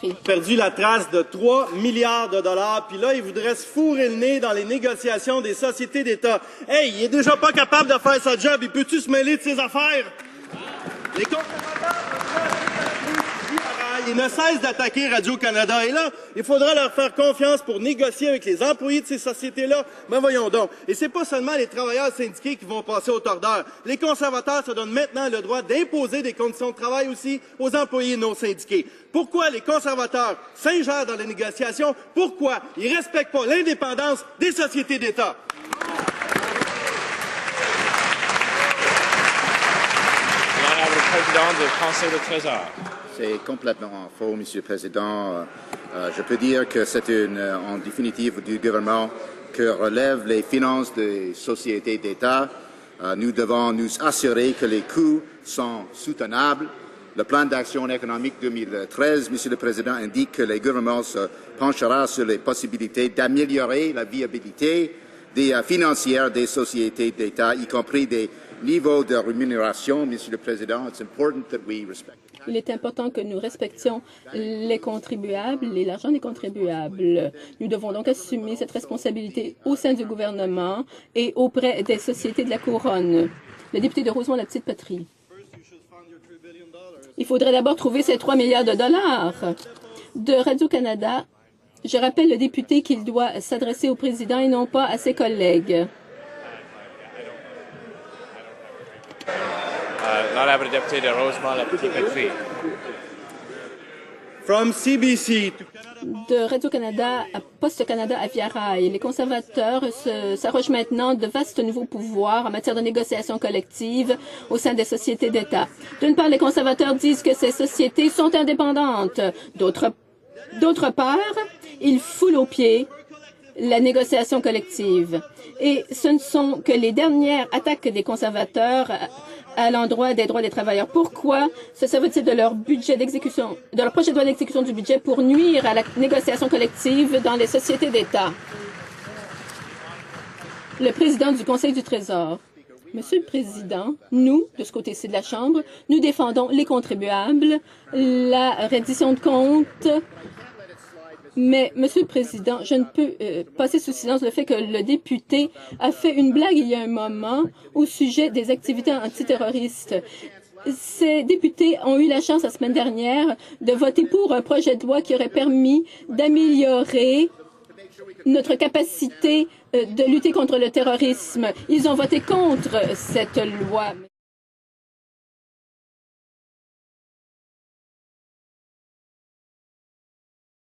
Petrie. Perdu la trace de 3 milliards de dollars, puis là, il voudrait se fourrer le nez dans les négociations des sociétés d'État. Hey, il est déjà pas capable de faire sa job, il peut-tu se mêler de ses affaires? Les ils ne cessent d'attaquer Radio-Canada. Et là, il faudra leur faire confiance pour négocier avec les employés de ces sociétés-là. Mais voyons donc. Et c'est pas seulement les travailleurs syndiqués qui vont passer au tordeur. Les conservateurs se donnent maintenant le droit d'imposer des conditions de travail aussi aux employés non syndiqués. Pourquoi les conservateurs s'ingèrent dans les négociations? Pourquoi ils ne respectent pas l'indépendance des sociétés d'État? Le président du Conseil du Trésor. C'est complètement faux, Monsieur le Président. Je peux dire que c'est en définitive du gouvernement que relèvent les finances des sociétés d'État. Nous devons nous assurer que les coûts sont soutenables. Le plan d'action économique 2013, Monsieur le Président, indique que le gouvernement se penchera sur les possibilités d'améliorer la viabilité financière des sociétés d'État, y compris des niveaux de rémunération. Monsieur le Président, it's important that we respect. Il est important que nous respections les contribuables et l'argent des contribuables. Nous devons donc assumer cette responsabilité au sein du gouvernement et auprès des sociétés de la Couronne. Le député de Rosemont-la-Petite-Patrie. Il faudrait d'abord trouver ces 3 milliards de dollars. De Radio-Canada, je rappelle le député qu'il doit s'adresser au président et non pas à ses collègues. L'honorable député de Rosemont-la-Petite-Patrie. From CBC de Radio-Canada à Poste-Canada à Via-Rail, les conservateurs s'arrogent maintenant de vastes nouveaux pouvoirs en matière de négociation collective au sein des sociétés d'État. D'une part, les conservateurs disent que ces sociétés sont indépendantes. D'autre part, ils foulent aux pieds la négociation collective. Et ce ne sont que les dernières attaques des conservateurs à l'endroit des droits des travailleurs. Pourquoi se servent-ils de leur budget d'exécution, de leur projet de loi d'exécution du budget pour nuire à la négociation collective dans les sociétés d'État? Le président du Conseil du Trésor. Monsieur le Président, nous, de ce côté-ci de la Chambre, nous défendons les contribuables, la reddition de comptes. Mais, Monsieur le Président, je ne peux passer sous silence le fait que le député a fait une blague il y a un moment au sujet des activités antiterroristes. Ces députés ont eu la chance la semaine dernière de voter pour un projet de loi qui aurait permis d'améliorer notre capacité de lutter contre le terrorisme. Ils ont voté contre cette loi.